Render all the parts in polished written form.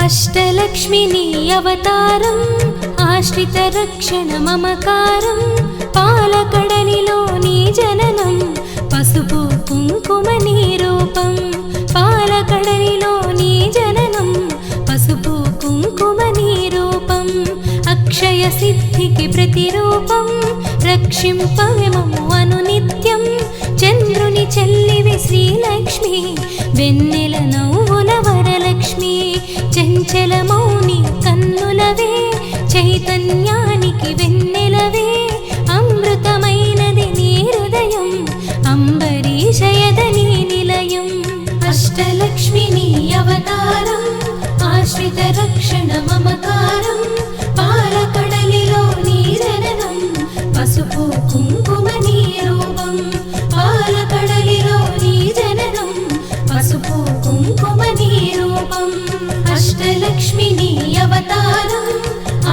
అష్టలక్ష్మి నీ అవతారం ఆశ్రిత రక్షణ మమకారం పాలకడలిలో నీ జననం పసుపు కుంకుమ నీ రూపం పాలకడలిలో నీ జననం పసుపు కుంకుమ నీ రూపం అక్షయ సిద్ధికి ప్రతిరూపం రక్షింపవే మమ్ము అనునిత్యం చంద్రుని చెల్లివి శ్రీలక్ష్మి వెన్నెల నవ్వుల వరలక్ష్మి చంచల మౌని కన్నులవే చైతన్యానికి వెన్నెలవే అమృతమైనది నీ హృదయం అంబరీషయదని నిలయం అష్టలక్ష్మి నీ అవతారం ఆశ్రిత రక్షణ మమకారం పాలకడలిలో నీ జననం పసుపు కుంకుమ నీ రూపం పాలకడలిలో నీ జననం పసుపు కుంకుమ నీ రూపం అష్టలక్ష్మి నీ అవతారం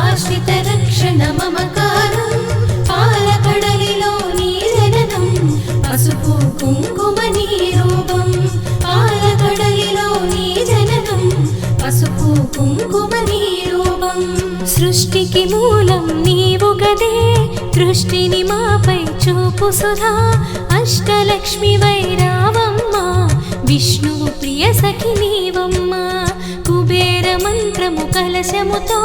ఆశ్రిత రక్షణ మమకారం పాలకడలిలో నీ జననం పసుపు కుంకుమ నీ రూపం పాలకడలిలో నీ జననం పసుపు కుంకుమ నీ రూపం సృష్టికి మూలం నీవు గదే దృష్టిని మాపై చూపు సుధా అష్టలక్ష్మి వైరావమ్మ విష్ణువు ప్రియ సఖి నీవమ్మ కుబేర మంత్రము కలశముతో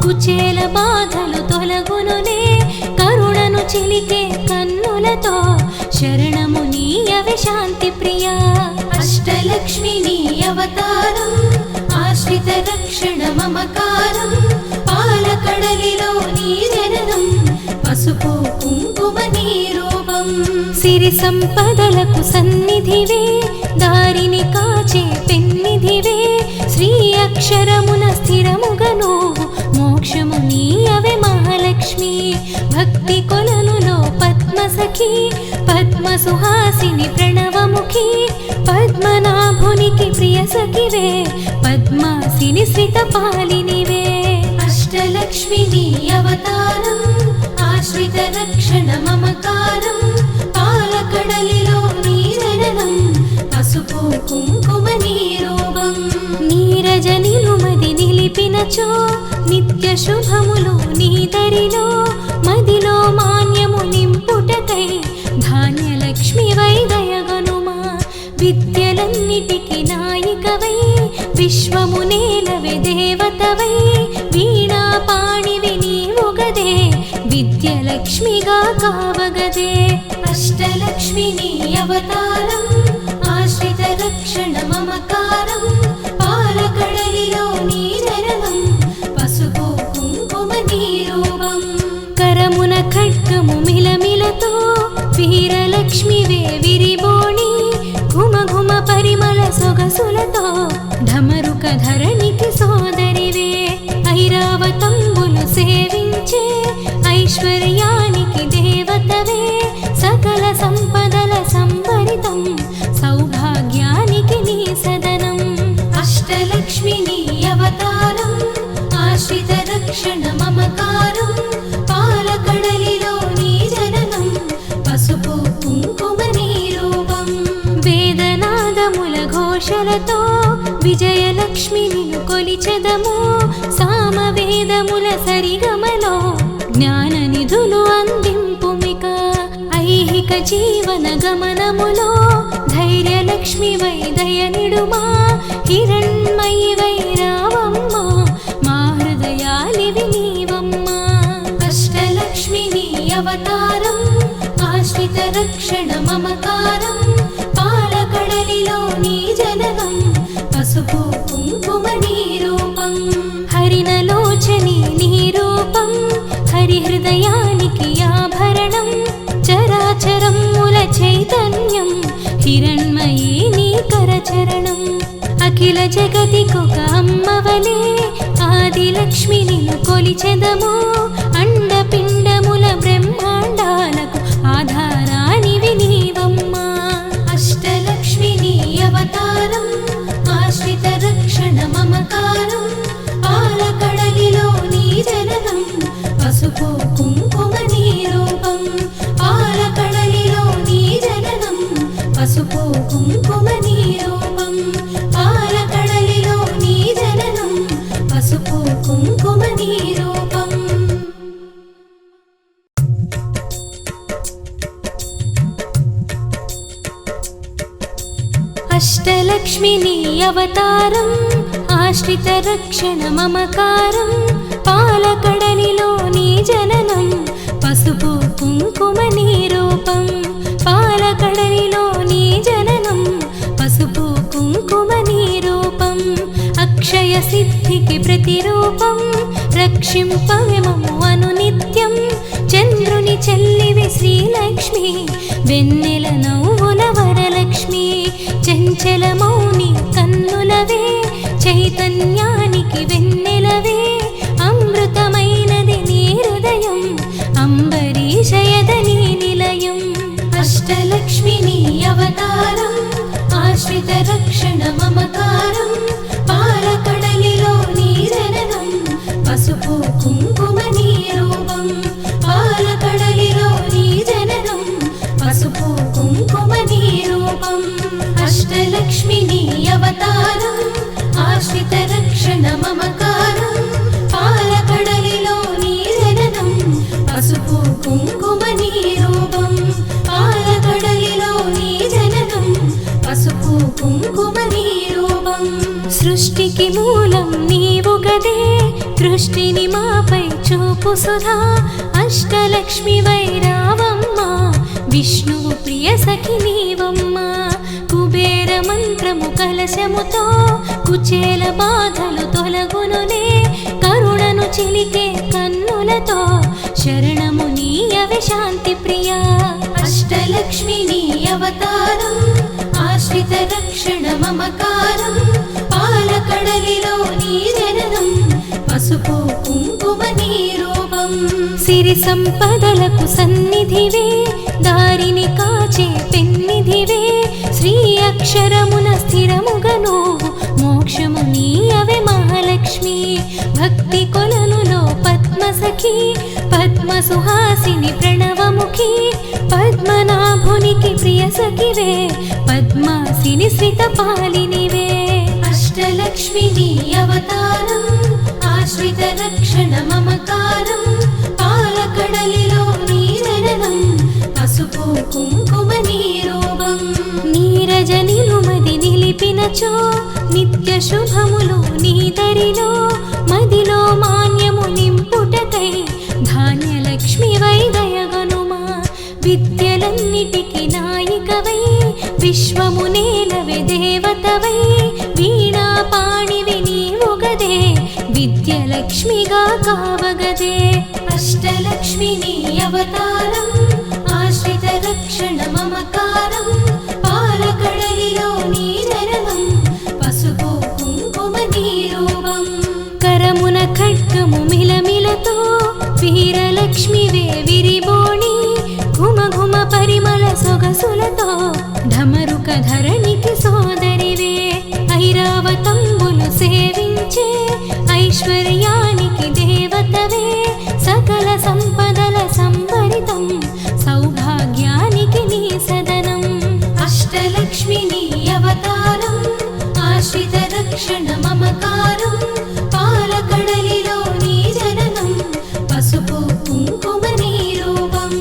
కుచేల బాధలు తొలగునునే కరుణను చిలికే కన్నులతో శరణము నీయవే శాంతి ప్రియా అష్టలక్ష్మి నీ అవతారం ఆశ్రిత రక్షణ మమకారం పాలకడలిలో నీ జననం పసుపు కుంకుమ నీ రూపం సిరి సంపదలకు సన్నిధివే దారిని కాచే పెన్నిధివే శ్రీ అక్షరమున స్థిరముగను మోక్షము నీయవే మహాలక్ష్మి భక్తి కొలనులో పద్మసఖి పద్మ సుహాసిని ప్రణవముఖి పద్మనాభునికి ప్రియ సఖివే పద్మాసిని శ్రిత పాలినివే అష్టలక్ష్మి నీ అవతారం ఆశ్రిత రక్షణ మమకారం పాలకడలిలో నీ జననం పసుపు కుంకుమ నీ రూపం నీరజ నిలుమది నిలిపినచో నిత్య శుభములు నీ దరిలో మదిలో మాన్యము నింపుటకై ధాన్యలక్ష్మి వై దయగనుమా విద్యలన్నిటికి నాయికవై విశ్వము నేలవే దేవతవై వీణా పాణివి నీవు గదే విద్యలక్ష్మిగా కావగదే అష్టలక్ష్మి నీ అవతారం ఆశ్రిత రక్షణ మమకారం పాలకడలిలో నీ జననం పసుపు కుంకుమ నీ రూపం కరమున ఖడ్గము మిలమిలతో వీరలక్ష్మివే విరిబోణి ఘుమ ఘుమ పరిమళ సొగసులతో ఢమరుక ధరణికి సోదరివే ఐరావతంబులు సేవించే ఐశ్వర్యానికి దేవతవే సకల సంపదల సంభరితం సౌభాగ్యానికి నీ సదనం అష్టలక్ష్మి నీ అవతారం ఆశ్రిత రక్షణ మమకారం పాలకడలిలో నీ జననం పసుపు కుంకుమ నీ రూపం వేదనాదముల ఘోషలతో విజయలక్ష్మి నిన్ను కొలిచెదము సామవేదముల సరిగమలో జ్ఞాన నిధులు అందింపుమిక ఐహిక జీవన గమనములో ధైర్యలక్ష్మి వై దయనిడుమా హిరణ్మయి వై రావమ్మ మా హృదయాలివి నీవమ్మ అష్టలక్ష్మి నీ అవతారం ఆశ్రిత రక్షణ మమకారం పాలకడలిలో నీ జననం పసుపు కుంకుమ నీ రూపం హరినలోచని నీ రూపం హరిహృదయానికి ఆభరణం చరాచరముల చైతన్యం హిరణ్మయీ నీ కరచరణం అఖిల జగతికొక అమ్మవలే ఆదిలక్ష్మి నిన్ను కొలిచెదము అండపిండముల బ్రహ్మాండాలకు ఆధారానివి నీవమ్మ అష్టలక్ష్మి నీ అవతారం ఆశ్రిత రక్షణ మమకారం పాలకడలిలో నీ జననం పసుపు కుంకుమ నీ రూపం పాలకడలిలో నీ జననం పసుపు కుంకుమ నీ రూపం పాలకడలిలో నీ జననం కుంకుమ నీ రూపం. అష్టలక్ష్మి నీ అవతారం, ఆశ్రిత రక్షణ మమకారం, పాలకడలిలో నీ జననం, పసుపు కుంకుమ నీ రూపం. పాలకడలిలో నీ జననం, పసుపు కుంకుమ నీ రూపం. అక్షయ సిద్ధికి ప్రతిరూపం, రక్షింపవే మమ్ము అనునిత్యం. చంద్రుని చెల్లివి శ్రీలక్ష్మి, వెన్నెల నవ్వుల వరలక్ష్మి. చంచల మౌని కన్నులవే, చైతన్యానికి వెన్నెలవే. అమృతమైనది నీ హృదయం, అంబరీషయదని నిలయం. అష్టలక్ష్మి నీ అవతారం, ఆశ్రిత రక్షణ మమకారం, పాలకడలిలో నీ జననం, పసుపు కుంకుమ నీ రూపం. పాలకడలిలో నీ జననం, పసుపు కుంకుమ నీ రూపం. అష్టలక్ష్మి నీ అవతారం, ఆశ్రిత రక్షణ మమకారం, పాలకడలిలో నీ జననం, పసుపు కుంకుమ నీ రూపం. పాలకడలిలో నీ జననం, పసుపు కుంకుమ నీ రూపం. సృష్టికి మూలం నీవు గదే, దృష్టిని మాపై చూపు సుధా. అష్టలక్ష్మి వైరావమ్మ, విష్ణువు ప్రియ సఖి నీవమ్మ. కుబేర మంత్రము కలశముతో, కుచేల బాధలు తొలగునులే. కరుణను చిలికే కన్నులతో, శరణము నీయవే శాంతి ప్రియా. అష్టలక్ష్మి నీ అవతారం, ఆశ్రిత రక్షణ మమకారం, పాలకడలిలో నీ జననం, పసుపు కుంకుమ నీ రూపం. సిరి సంపదలకు సన్నిధివే, దారిని కాచే పెన్నిధివే. శ్రీ అక్షరమున స్థిరముగను, మోక్షము నీయవే మహాలక్ష్మి. భక్తి కొలనులో పద్మసఖి, పద్మ సుహాసిని ప్రణవముఖి. పద్మనాభునికి ప్రియ సఖివే, పద్మాసిని శ్రిత పాలినివే. అష్టలక్ష్మి నీ అవతారం, ఆశ్రిత రక్షణ మమకారం, పాలకడలిలో నీ జననం, పసుపు కుంకుమ నీ రూపం. నీరజ నిలుమది నిలిపినచో, నిత్య శుభములు నీ దరిలో. మదిలో మాన్యము నింపుటకై, ధాన్యలక్ష్మి వై దయగనుమా. విద్యలన్నిటికి నాయికవై, విశ్వము నేలవే దేవతవై. వీణా పాణివి నీవుగదే, విద్యలక్ష్మిగా కావగదే. అష్టలక్ష్మి నీ అవతారం, ఆశ్రిత రక్షణ మమకారం, పాలకడలిలో నీ జననం, పసుపు కుంకుమ నీ రూపం. కరమున ఖడ్గము మిలమిలతో, వీరలక్ష్మివే విరిబోణి. ఘుమ ఘుమ పరిమళ సొగసులతో, ఢమరుక ధరణికి సోదరివే. ఐరావతంబులు సేవించే, ఐశ్వర్యానికి దేవతవే. సకల సంపదల సంభరితం, సౌభాగ్యానికి నీ సదనం. అష్టలక్ష్మి నీ అవతారం, ఆశ్రిత రక్షణ మమకారం, పాలకడలిలో నీ జననం, పసుపు కుంకుమ నీ రూపం.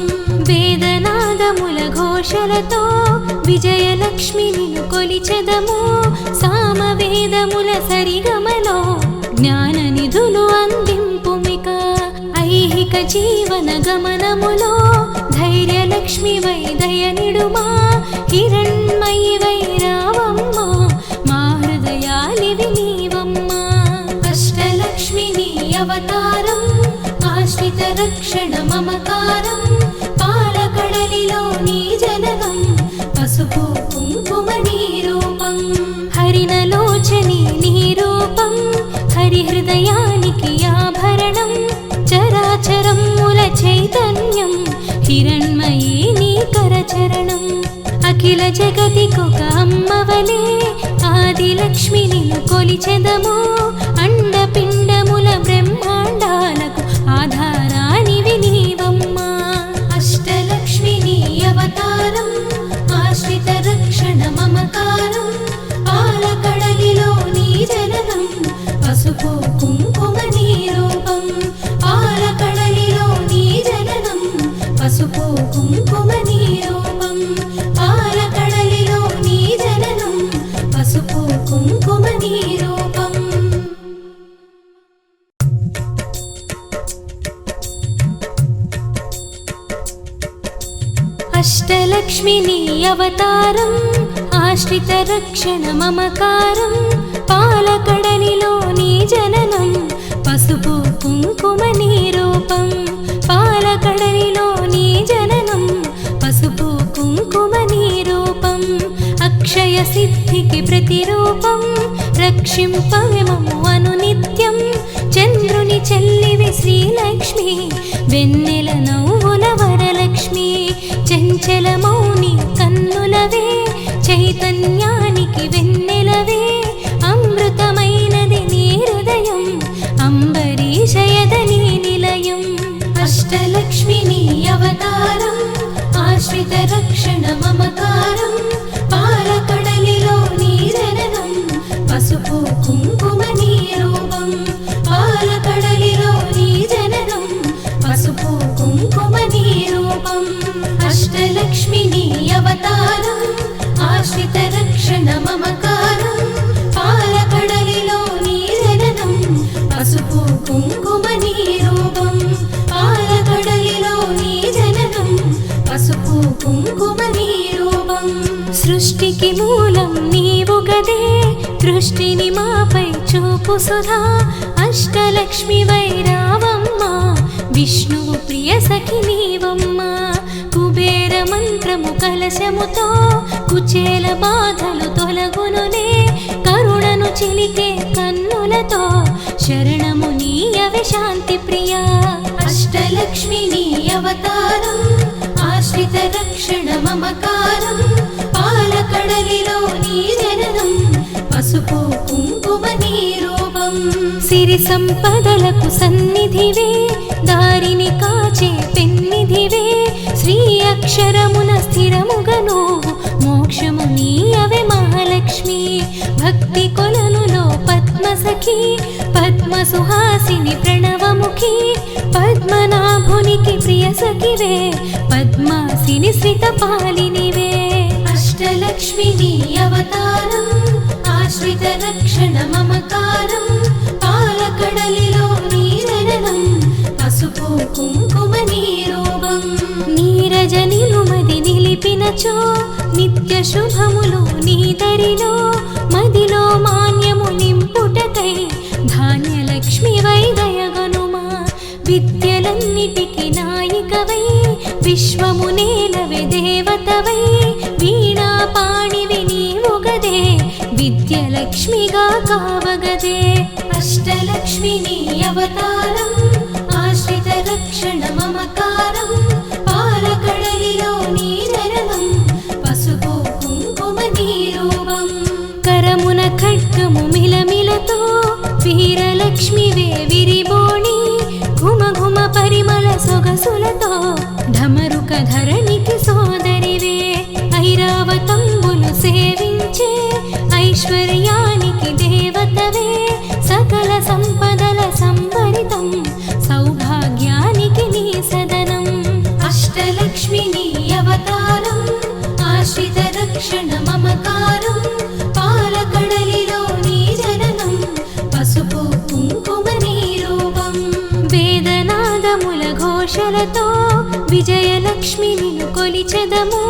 వేదనాదముల ఘోషలతో, విజయలక్ష్మి నిన్ను కొలిచెదము. సామవేదముల సరిగమలో, జ్ఞాన నిధులు అందింపుమిక. ఐహిక జీవన గమనములో, ధైర్యలక్ష్మి వై దయనిడుమా. హిరణ్మయి వై రావమ్మ, మా హృదయాలివి నీవమ్మ. అష్టలక్ష్మి నీ అవతారం, ఆశ్రిత రక్షణ మమకారం, పాలకడలిలో నీ జననం, పసుపు కుంకుమ నీ రూపం. హరినలోచని నీ రూపం, హరిహృదయానికి ఆభరణం. చరాచరముల చైతన్యం, హిరణ్మయీ నీ కరచరణం. అఖిల జగతికొక అమ్మవలే, ఆదిలక్ష్మి నిన్ను కొలిచెదము. అండపిండముల బ్రహ్మాండాలకు ఆధారానివి నీవమ్మ. అష్టలక్ష్మి నీ అవతారం, ఆశ్రిత రక్షణ మమకారం, పాలకడలిలో నీ జననం, పసుపు కుంకుమ నీ పసుపు కుంకుమ నీ రూపం పాలకడలిలో నీ జననం పసుపు కుంకుమ నీ రూపం అష్టలక్ష్మి నీ అవతారం ఆశ్రిత రక్షణ మమకారం పాలకడలిలో నీ జననం పసుపు కుంకుమ నీ రూపం పాలకడలిలో నీ జననం పసుపు కుంకుమ నీ రూపం అక్షయ సిద్ధికి ప్రతిరూపం రక్షింపవే మమ్ము అనునిత్యం చంద్రుని చెల్లివి శ్రీలక్ష్మి వెన్నెల నవ్వుల వరలక్ష్మి చంచల మౌని కన్నులవే చైతన్యానికి వెన్నెలవే అమృతమైనది నీ హృదయం అంబరీషయదని నిలయం అష్టలక్ష్మి నీ అవతారం ఆశ్రిత రక్షణ మమకారం పాలకడలిలో నీ జననం పసుపు కుంకుమ నీ రూపం పాలకడలిలో నీ జననం పసుపు కుంకుమ నీ రూపం అష్టలక్ష్మి నీ అవతారం ఆశ్రిత రక్షణ మమకారం పాలకడలిలో నీ జననం పసుపు కుంకుమ నీ రూపం పాలకడలిలో నీ జననం పసుపు కుంకుమ నీ రూపం సృష్టికి మూలం నీవు గదే దృష్టిని మాపై చూపు సుధా అష్టలక్ష్మి వైరావమ్మ విష్ణువు ప్రియ సఖి నీవమ్మ కుబేర మంత్రము కలశముతో కుచేల బాధలు తొలగునులే కరుణను చిలికే కన్నులతో శరణము నీయవే శాంతి ప్రియా అష్టలక్ష్మి నీ అవతారం ఆశ్రిత రక్షణ మమకారం పాలకడలిలో నీ జననం పసుపు కుంకుమ నీ రూపం సిరి సంపదలకు సన్నిధివే దారిని కాచే పెన్నిధివే శ్రీ అక్షరమున స్థిరముగను మోక్షము నీయవే మహాలక్ష్మి భక్తి కొలనులో పద్మసఖి పద్మ సుహాసిని ప్రణవముఖి పద్మనాభునికి ప్రియ సఖివే పద్మాసిని శ్రిత పాలినివే అష్టలక్ష్మి నీ అవతారం ఆశ్రిత రక్షణ మమకారం పాలకడలిలో నీ జననం పసుపు కుంకుమ నీ రూపం నీరజ నిలుమది నిలిపినచో నిత్య శుభములు నీ దరిలో మదిలో మాన్యము నింపుటకై ధాన్యలక్ష్మి వై దయగనుమా విద్యలన్నిటికి నాయికవై విశ్వము నేలవే దేవతవై వీణా పాణివి నీవు గదే విద్యలక్ష్మిగా కావగదే అష్టలక్ష్మి నీ అవతారం ఆశ్రిత రక్షణ మమకారం పాలకడలిలో నీ జననం పసుపు కుంకుమ నీ రూపం కరమున ఖడ్గము మిలమిలతో వీరలక్ష్మివే విరిబోణి ఘుమ ఘుమ పరిమళ సొగసులతో ఢమరుక ధరణికి సోదరివే ఐరావతంబులు సేవించే ఐశ్వర్యానికి దేవతవే సకల సంపదల సంభరితం సౌభాగ్యానికి నీ సదనం అష్టలక్ష్మి నీ అవతారం ఆశ్రిత రక్షణ మమకారం పాలకడలిలో నీ జననం పసుపు కుంకుమ నీ రూపం వేదనాదముల ఘోషలతో విజయలక్ష్మి నిన్ను కొలిచెదము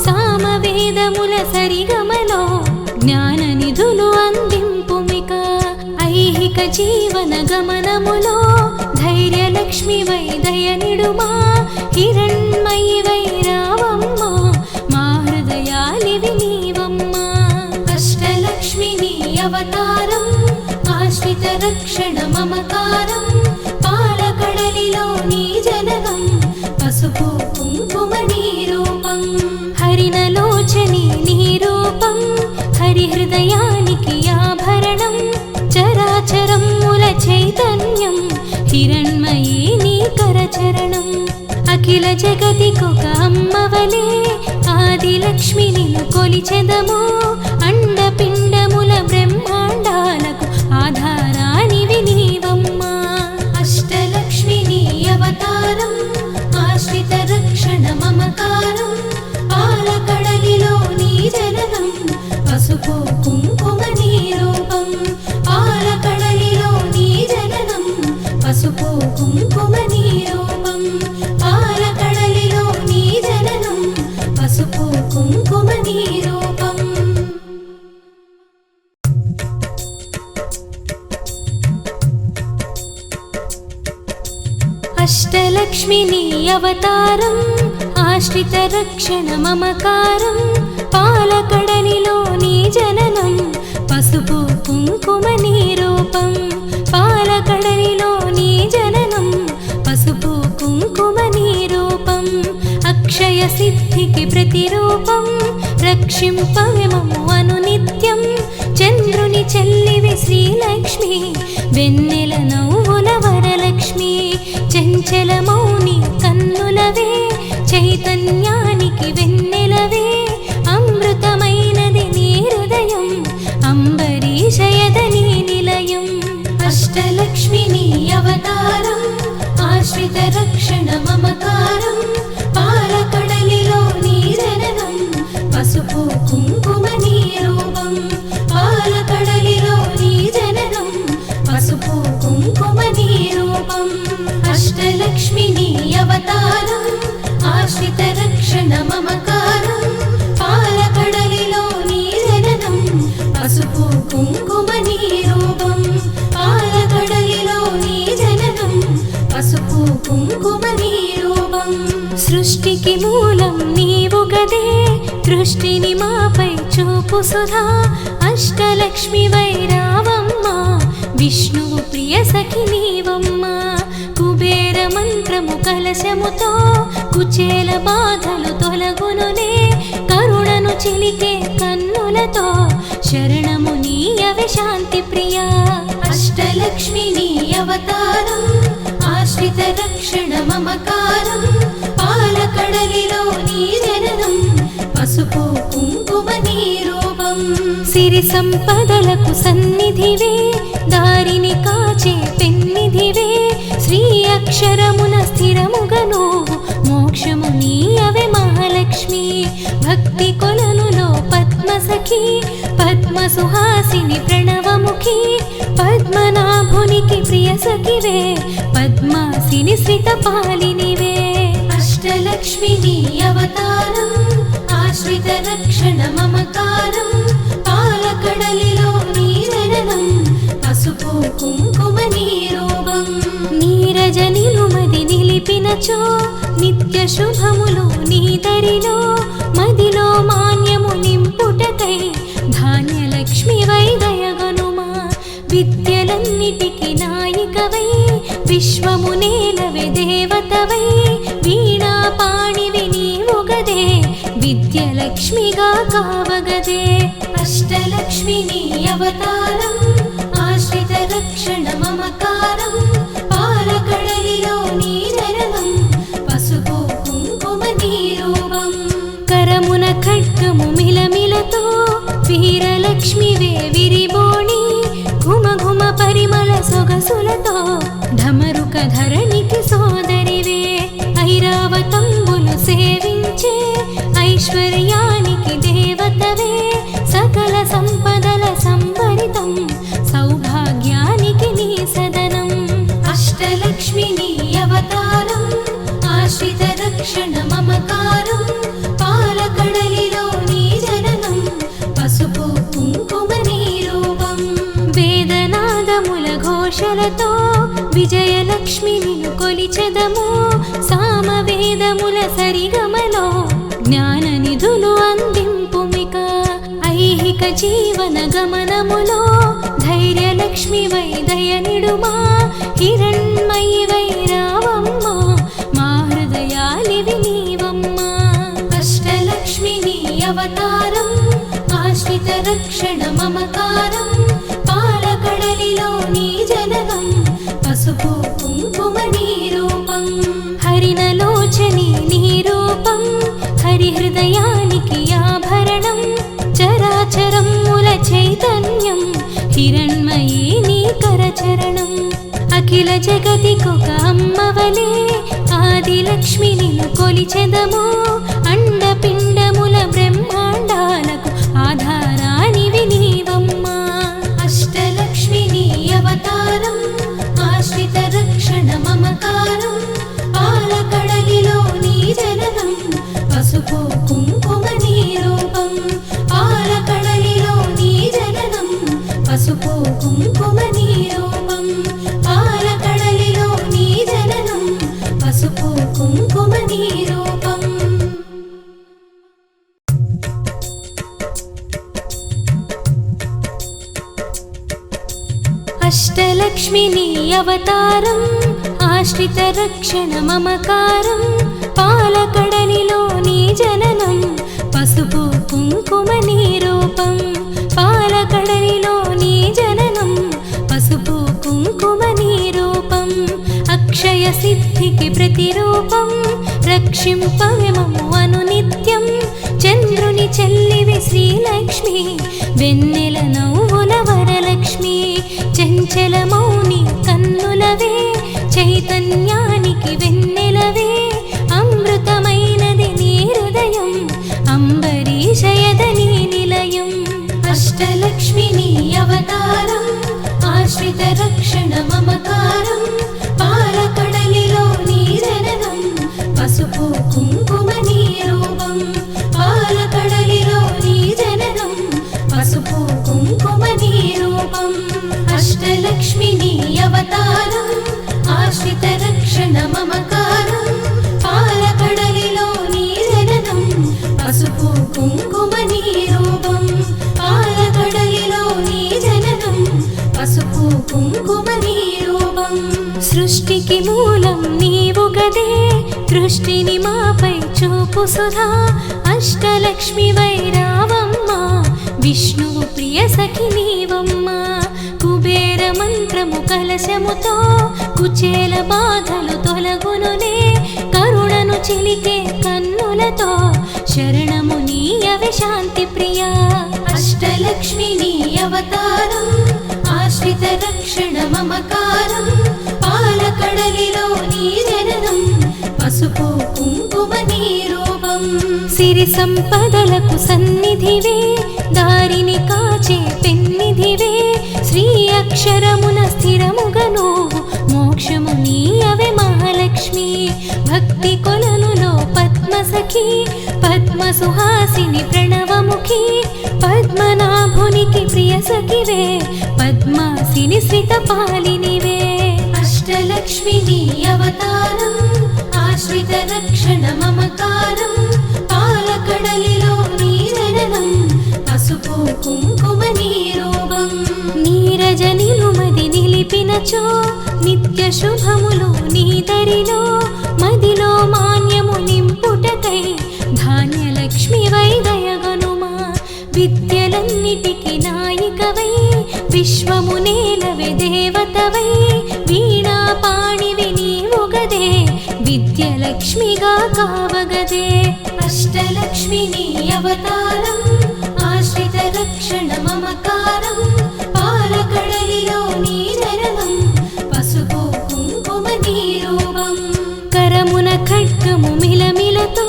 సామవేదముల సరిగమలో జ్ఞాన నిధులు అందింపుమిక ఐహిక జీవన గమనములో ధైర్యలక్ష్మి వై దయనిడుమా హిరణ్మయి వై రావమ్మ మా హృదయాలివి నీవమ్మ అష్టలక్ష్మి నీ అవతారం ఆశ్రిత రక్షణ మమకారం పాలకడలిలో నీ జననం పసుపు కుంకుమ నీ రూపం హరినలోచని నీ రూపం హరిహృదయానికి ఆభరణం చరాచరముల చైతన్యం హిరణ్మయీ నీ కరచరణం అఖిల జగతికొక అమ్మవలే ఆదిలక్ష్మి నిన్ను కొలిచెదము అండపిండముల బ్రహ్మాండాలకు ఆధారానివి నీవమ్మ అష్టలక్ష్మి నీ అవతారం ఆశ్రిత రక్షణ మమకారం పాలకడలిలో నీ జననం పసుపు కుంకుమ నీ రూపం పాలకడలిలో నీ జననం పసుపు కుంకుమ నీ రూపం పాలకడలిలో నీ జననం పసుపు కుంకుమ నీ రూపం అష్టలక్ష్మి నీ అవతారం ఆశ్రిత రక్షణ మమకారం పాలకడలిలో నీ జననం పసుపు కుంకుమ నీ రూపం పాలకడలిలో నీ జననం పసుపు కుంకుమ నీ రూపం అక్షయ సిద్ధికి ప్రతిరూపం రక్షింపవే మమ్ము అనునిత్యం చంద్రుని చెల్లివి శ్రీలక్ష్మి వెన్నెల నవ్వుల వరలక్ష్మి చంచల మౌని కన్నులవే చైతన్యానికి వెన్నెలవే అమృతమైనది నీ హృదయం అంబరీషయదని నిలయం అష్టలక్ష్మి నీ అవతారం ఆశ్రిత రక్షణ మమకారం పాలకడలిలో నీ జననం పసుపు కుంకుమ నీ రూపం పాలకడలిలో నీ జననం పసుపు కుంకుమ నీ రూపం అష్టలక్ష్మి నీ అవతారం ఆశ్రిత రక్షణ మమకారం పాలకడలిలో నీ జననం పసుపు కుంకుమ నీ రూపం పాలకడలిలో నీ జననం పసుపు కుంకుమ నీ రూపం సృష్టికి మూలం నీవు గదే దృష్టిని మాపై చూపు సుధా అష్టలక్ష్మి వైరావమ్మ విష్ణువు ప్రియ సఖి నీవమ్మ కుబేర మంత్రము కలశముతో కుచేల బాధలు తొలగునునే కరుణను చిలికే కన్నులతో శరణము నీయవే శాంతి ప్రియా అష్టలక్ష్మి నీ అవతారం ఆశ్రిత రక్షణ మమకారం పాలకడలిలో నీ జననం పసుపు కుంకుమ నీ రూపం సిరి సంపదలకు సన్నిధివే దారిని కాచే పెన్నిధివే శ్రీ అక్షరమున స్థిరముగను మోక్షము నీయవే మహాలక్ష్మి భక్తి కొలనులో పద్మసఖి పద్మ సుహాసిని ప్రణవముఖి పద్మనాభునికి ప్రియ సఖివే పద్మాసిని శ్రిత పాలినివే అష్టలక్ష్మి నీ అవతారం ఆశ్రిత రక్షణ మమకారం పాలకడలిలో నీ జననం పసుపు కుంకుమ నీ రూపం నీరజ నిలుమది నిలిపినచో నిత్య శుభములు నీ దరిలో మదిలో మాన్యము నింపుటకై ధాన్యలక్ష్మి వై దయగనుమా విద్యలన్నిటికి నాయికవై విశ్వము నేలవే దేవతవై వీణా పాణివి నీవుగదే విద్యలక్ష్మిగా కావగదే అష్టలక్ష్మి నీ అవతారం ఆశ్రిత రక్షణ మమకారం పాలకడలిలో నీ జననం పసుపు కుంకుమ నీ రూపం కరమున ఖడ్గము మిలమిలతో వీరలక్ష్మివే విరిబోణి ఘుమ ఘుమ పరిమళ సొగసులతో ఢమరుక ధరణికి సోదరివే ఐరావతంబులు సేవించే ఐశ్వర్యానికి దేవతవే సకల సంపదల సంభరితం సౌభాగ్యానికి నీ సదనం అష్టలక్ష్మి నీ అవతారం ఆశ్రిత రక్షణ మమకారం పాలకడలిలో నీ జననం పసుపు కుంకుమ నీ రూపం వేదనాదముల ఘోషలతో విజయలక్ష్మి నిన్ను కొలిచెదము సామవేదముల సరిగమలో జ్ఞాన నిధులు అందింపుమిక ఐహిక జీవన గమనములో ధైర్యలక్ష్మి వై దయనిడుమా హిరణ్మయి వై రావమ్మ మా హృదయాలివి నీవమ్మ అష్టలక్ష్మి నీ అవతారం ఆశ్రిత రక్షణ మమకారం పాలకడలిలో నీ జననం పసుపు కుంకుమ నీ రూపం హరినలోచని నీ రూపం హరిహృదయానికి ఆభరణం చరాచరముల చైతన్యం హిరణ్మయీ నీ కరచరణం అఖిల జగతికొక అమ్మవలే ఆదిలక్ష్మి నిన్ను కొలిచెదము అండపిండముల బ్రహ్మాండాలకు ఆధారానివి నీవమ్మా అష్టలక్ష్మి నీ అవతారం ఆశ్రిత రక్షణ మమకారం పాలకడలిలో నీ జననం పసుపు కుంకుమ నీ రూపం పాలకడలిలో నీ జననం పసుపు కుంకుమ నీ రూపం పాలకడలిలో నీ జననం పసుపు కుంకుమ నీ రూపం అష్టలక్ష్మి నీ అవతారం ఆశ్రిత రక్షణ మమకారం పాలకడలిలో నీ జననం పసుపు కుంకుమ నీ రూపం పాలకడలిలో నీ జననం పసుపు కుంకుమ నీ రూపం అక్షయ సిద్ధికి ప్రతిరూపం రక్షింపవే మమ్ము అనునిత్యం చంద్రుని చెల్లివి శ్రీలక్ష్మి వెన్నెల నవ్వుల వరలక్ష్మి చంచల మౌని కన్నులవే చైతన్యానికి వెన్నెలవే అమృతమైనది నీ హృదయం అంబరీషయదని నిలయం అష్టలక్ష్మి నీ అవతారం ఆశ్రిత రక్షణ మమకారం పాలకడలిలో నీ జననం పసుపు కుంకుమ నీ రూపం పాలకడలిలో నీ జననం పసుపు కుంకుమ నీ రూపం అష్టలక్ష్మి నీ అవతారం ఆశ్రిత రక్షణ మమకారం పాలకడలిలో నీ జననం పసుపు కుంకుమ నీ రూపం పాలకడలిలో నీ జననం పసుపు కుంకుమ నీ రూపం సృష్టికి మూలం నీవు గదే దృష్టిని మాపై చూపు సుధా అష్టలక్ష్మి వైరావమ్మ విష్ణువు ప్రియ సఖి నీవమ్మ కుబేర మంత్రము కలశముతో కుచేల బాధలు తొలగునులే కరుణను చిలికే కన్నులతో శరణము నీయవే శాంతి ప్రియ అష్టలక్ష్మి నీ అవతారం ఆశ్రిత రక్షణ మమకారం పాలకడలిలో నీ జననం పసుపు కుంకుమ నీ రూపం సిరి సంపదలకు సన్నిధివే దారిని కాచే పెన్నిధివే శ్రీ అక్షరమున స్థిరముగను మోక్షము నీయవే మహాలక్ష్మి భక్తి కొలనులో పద్మసఖి పద్మ సుహాసిని ప్రణవముఖి పద్మనాభునికి ప్రియ సఖివే పద్మాసిని శ్రిత పాలినివే అష్టలక్ష్మి నీ అవతారం ఆశ్రిత రక్షణ మమకారం పాలకడలిలో నీ జననం పసుపు కుంకుమ నీ రూపం నీరజ నిలుమది నిలిపినచో నిత్య శుభములు నీ దరిలో మదిలో మాన్యము నింపుటకై ధాన్యలక్ష్మి వై దయగనుమా విద్యలన్నిటికి నాయికవై విశ్వము నేలవే దేవతవై వీణా పాణివి నీవు గదే విద్యలక్ష్మిగా కావగదే అష్టలక్ష్మి నీ అవతారం ఆశ్రిత రక్షణ మమకారం పాలకడలిలో నీ జననం పసుపు కుంకుమ నీ రూపం కరమున ఖడ్గము మిలమిలతో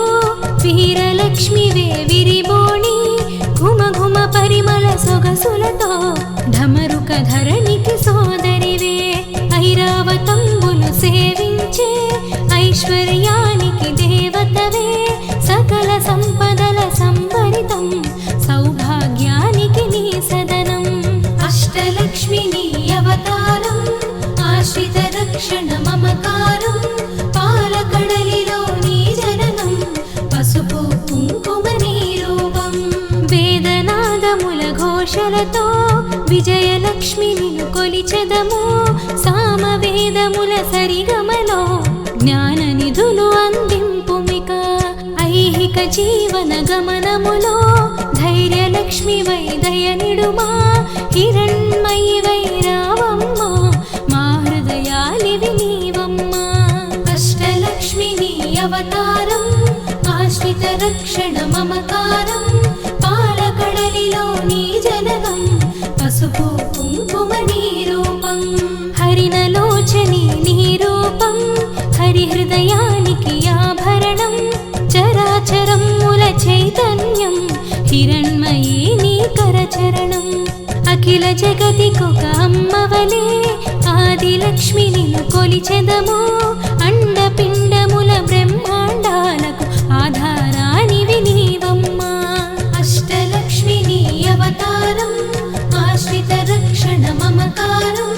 వీరలక్ష్మివే విరిబోణి ఘుమ ఘుమ పరిమళ సొగసులతో ఢమరుక ధరణికి సోదరివే ఐరావతంబులు సేవించే ఐశ్వర్యానికి దేవతవే సకల సంపదల సంభరితం సౌభాగ్యానికి నీ సదనం అష్టలక్ష్మి నీ అవతారం ఆశ్రిత రక్షణ మమకారం పాలకడలిలో నీ జననం పసుపు కుంకుమ నీ రూపం వేదనాదముల ఘోషలతో విజయలక్ష్మి నిన్ను కొలిచెదము సామవేదముల సరిగమలో జ్ఞాన నిధులు అందింపుమిక ఐహిక జీవన గమనములో ధైర్యలక్ష్మి వై దయనిడుమా హిరణ్మయి వై రావమ్మ మా హృదయాలివి నీవమ్మ అష్టలక్ష్మి నీ అవతారం ఆశ్రిత రక్షణ మమకారం పాలకడలిలో నీ జననం పసుపు కుంకుమ నీ రూపం హరినలోచని నీ రూపం హరి హృదయానికి అఖిల జగతికొక అమ్మవలే ఆదిలక్ష్మి నిన్ను కొలిచెదము అండపిండముల బ్రహ్మాండాలకు ఆధారానివి నీవమ్మా అష్టలక్ష్మి నీ అవతారం ఆశ్రిత రక్షణ మమకారం